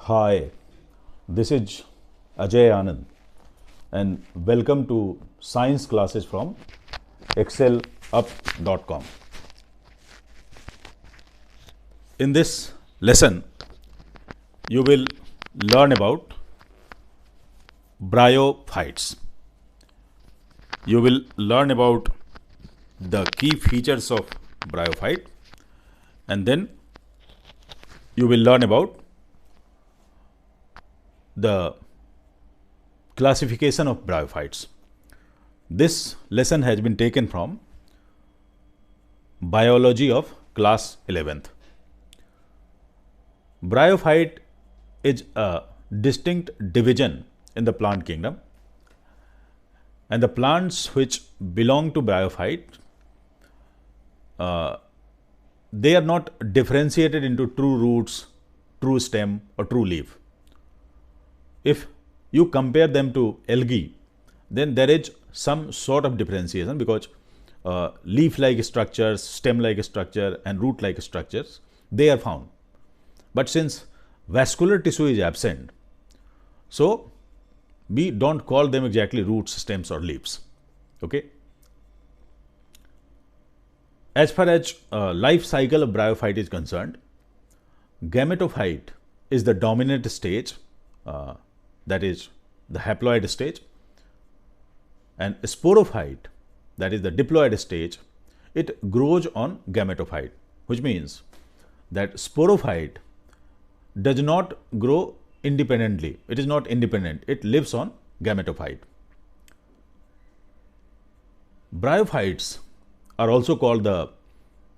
Hi, this is Ajay Anand and welcome to science classes from excelup.com. In this lesson, you will learn about bryophytes. You will learn about the key features of bryophyte, and then you will learn about the classification of bryophytes. This lesson has been taken from Biology of class 11th. Bryophyte is a distinct division in the plant kingdom, and the plants which belong to bryophyte they are not differentiated into true roots, true stem or true leaf. If you compare them to algae, then there is some sort of differentiation because leaf-like structures, stem-like structure and root-like structures, they are found. But since vascular tissue is absent, so we don't call them exactly roots, stems or leaves. Okay. As far as life cycle of bryophyte is concerned, gametophyte is the dominant stage, that is the haploid stage, and sporophyte, that is the diploid stage, it grows on gametophyte, which means that sporophyte does not grow independently. It is not independent. It lives on gametophyte. Bryophytes are also called the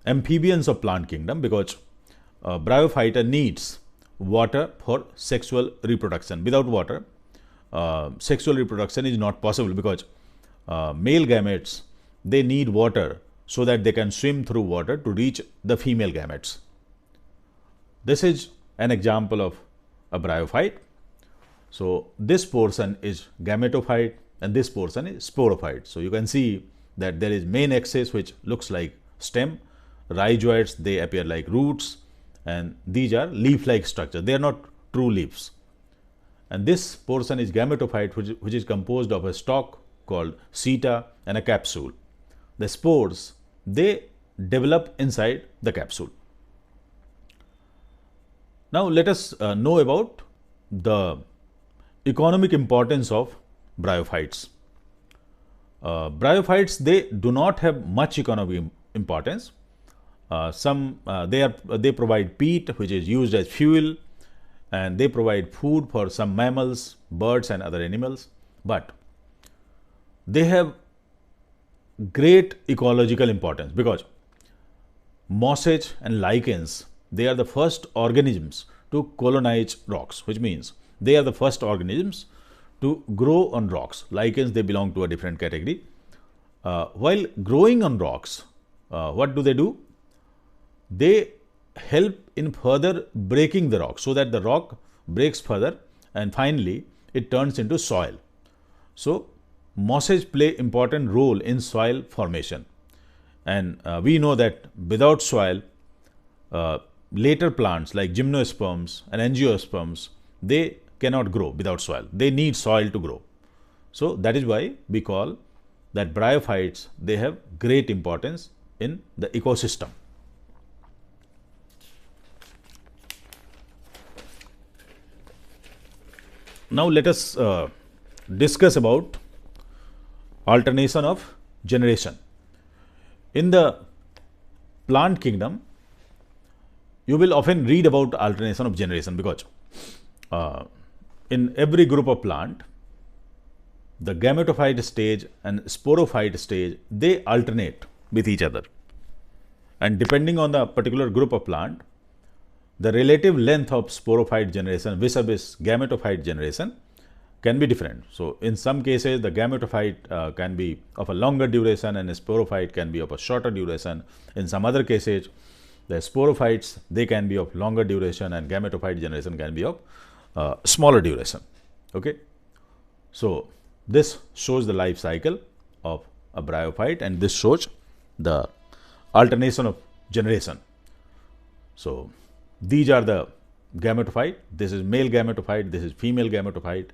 amphibians of plant kingdom because bryophyte needs water for sexual reproduction. Without water, sexual reproduction is not possible because male gametes, they need water so that they can swim through water to reach the female gametes. This is an example of a bryophyte. So this portion is gametophyte and this portion is sporophyte. So you can see that there is main axis which looks like stem, rhizoids, they appear like roots, and these are leaf-like structures. They are not true leaves. And this portion is gametophyte, which is composed of a stalk called seta and a capsule. The spores, they develop inside the capsule. Now let us know about the economic importance of bryophytes. Bryophytes, they do not have much economic importance. They provide peat, which is used as fuel, and they provide food for some mammals, birds and other animals, but they have great ecological importance because mosses and lichens, they are the first organisms to colonize rocks, which means they are the first organisms to grow on rocks. Lichens, they belong to a different category. While growing on rocks, what do? They help in further breaking the rock so that the rock breaks further and finally it turns into soil. So mosses play important role in soil formation, and we know that without soil, later plants like gymnosperms and angiosperms, they cannot grow without soil. They need soil to grow. So that is why we call that bryophytes, they have great importance in the ecosystem. Now let us discuss about alternation of generation. In the plant kingdom, you will often read about alternation of generation because in every group of plant, the gametophyte stage and sporophyte stage, they alternate with each other. And depending on the particular group of plant, the relative length of sporophyte generation vis-a-vis gametophyte generation can be different. So in some cases, the gametophyte can be of a longer duration and a sporophyte can be of a shorter duration. In some other cases, the sporophytes, they can be of longer duration and gametophyte generation can be of smaller duration. Okay. So this shows the life cycle of a bryophyte and this shows the alternation of generation. So these are the gametophyte. This is male gametophyte, this is female gametophyte.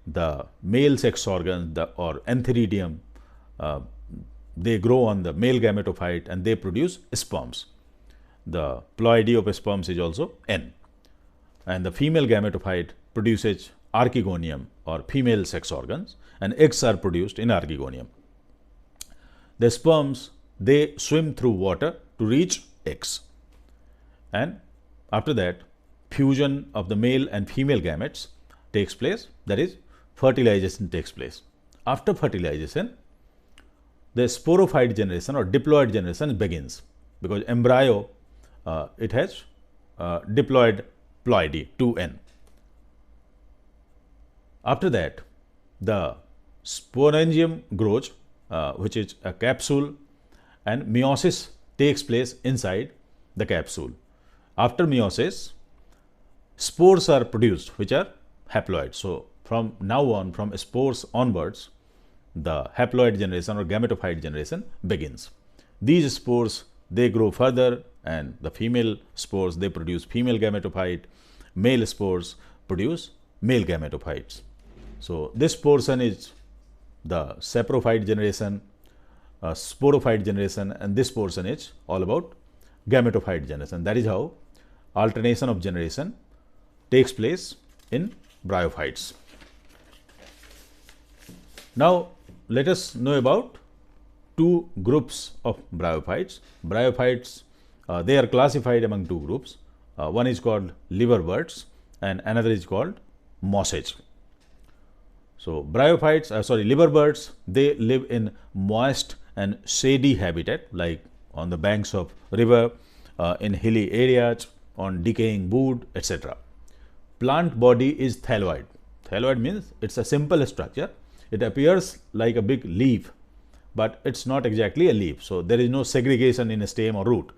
The male sex organs or antheridium, they grow on the male gametophyte and they produce sperms. The ploidy of sperms is also N. And the female gametophyte produces archegonium or female sex organs, and eggs are produced in archegonium. The sperms, they swim through water to reach eggs, and after that fusion of the male and female gametes takes place, that is fertilization takes place. After fertilization, the sporophyte generation or diploid generation begins, because embryo it has diploid ploidy 2N. After that, the sporangium grows, which is a capsule, and meiosis takes place inside the capsule. After meiosis, spores are produced, which are haploid. So, from now on, from spores onwards, the haploid generation or gametophyte generation begins. These spores, they grow further, and the female spores, they produce female gametophyte, male spores produce male gametophytes. So, this portion is the saprophyte generation, sporophyte generation, and this portion is all about gametophyte generation. That is how alternation of generation takes place in bryophytes. Now, let us know about two groups of bryophytes. Bryophytes, they are classified among two groups. One is called liverworts and another is called mosses. So, liverworts, they live in moist and shady habitat, like on the banks of river, in hilly areas, on decaying wood, etc. Plant body is thalloid. Thalloid means it's a simple structure. It appears like a big leaf, but it's not exactly a leaf. So, there is no segregation in a stem or root.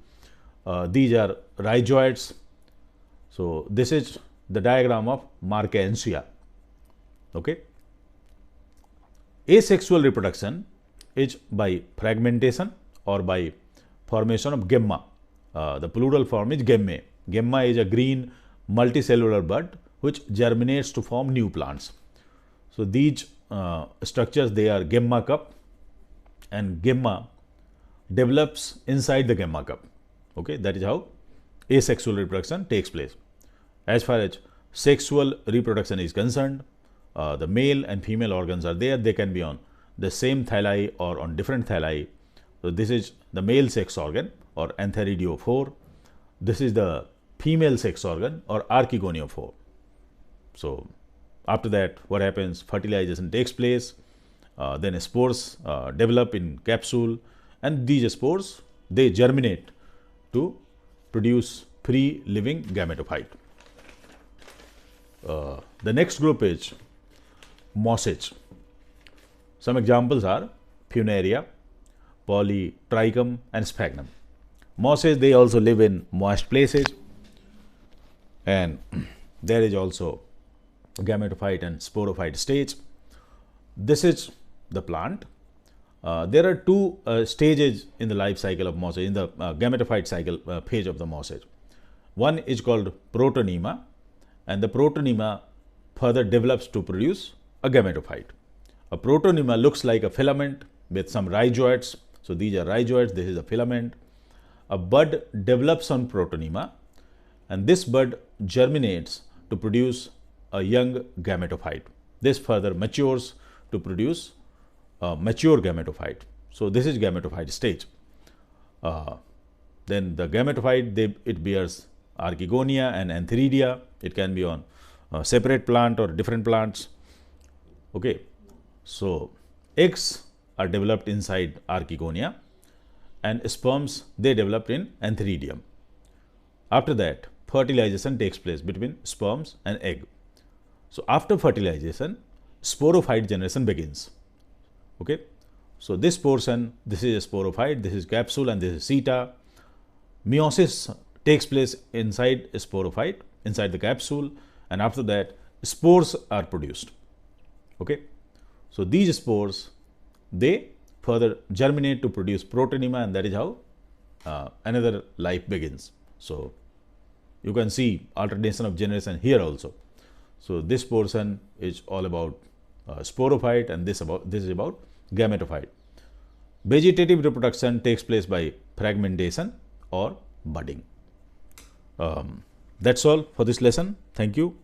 These are rhizoids. So, this is the diagram of Markantia. Okay. Asexual reproduction is by fragmentation or by formation of gemma. The plural form is gemmae. Gemma is a green multicellular bud which germinates to form new plants. So, these structures, they are gemma cup, and gemma develops inside the gemma cup. Okay, that is how asexual reproduction takes place. As far as sexual reproduction is concerned, the male and female organs are there. They can be on the same thalli or on different thalli. So, this is the male sex organ or antheridiophore. This is the female sex organ or archegoniophore. So, after that, what happens? Fertilization takes place, then spores develop in capsule, and these spores, they germinate to produce free living gametophyte. The next group is mosses. Some examples are Funaria, Polytrichum, and Sphagnum. Mosses, they also live in moist places, and there is also gametophyte and sporophyte stage. This is the plant. There are two stages in the life cycle of mosses, in the gametophyte cycle phase of the mosses. One is called protonema, and the protonema further develops to produce a gametophyte. A protonema looks like a filament with some rhizoids. So, these are rhizoids, this is a filament. A bud develops on protonema, and this bud germinates to produce a young gametophyte. This further matures to produce a mature gametophyte. So, this is gametophyte stage. Then the gametophyte, it bears archegonia and antheridia. It can be on a separate plant or different plants. Okay. So, eggs are developed inside archegonia, and sperms, they developed in antheridium. After that, fertilization takes place between sperms and egg. So, after fertilization, sporophyte generation begins. Okay. So, this portion, this is a sporophyte, this is capsule, and this is seta. Meiosis takes place inside a sporophyte, inside the capsule, and after that, spores are produced. Okay. So, these spores, they further germinate to produce protonema, and that is how another life begins. So, You can see alternation of generation here also. So, this portion is all about sporophyte, and this is about gametophyte. Vegetative reproduction takes place by fragmentation or budding. That's all for this lesson. Thank you.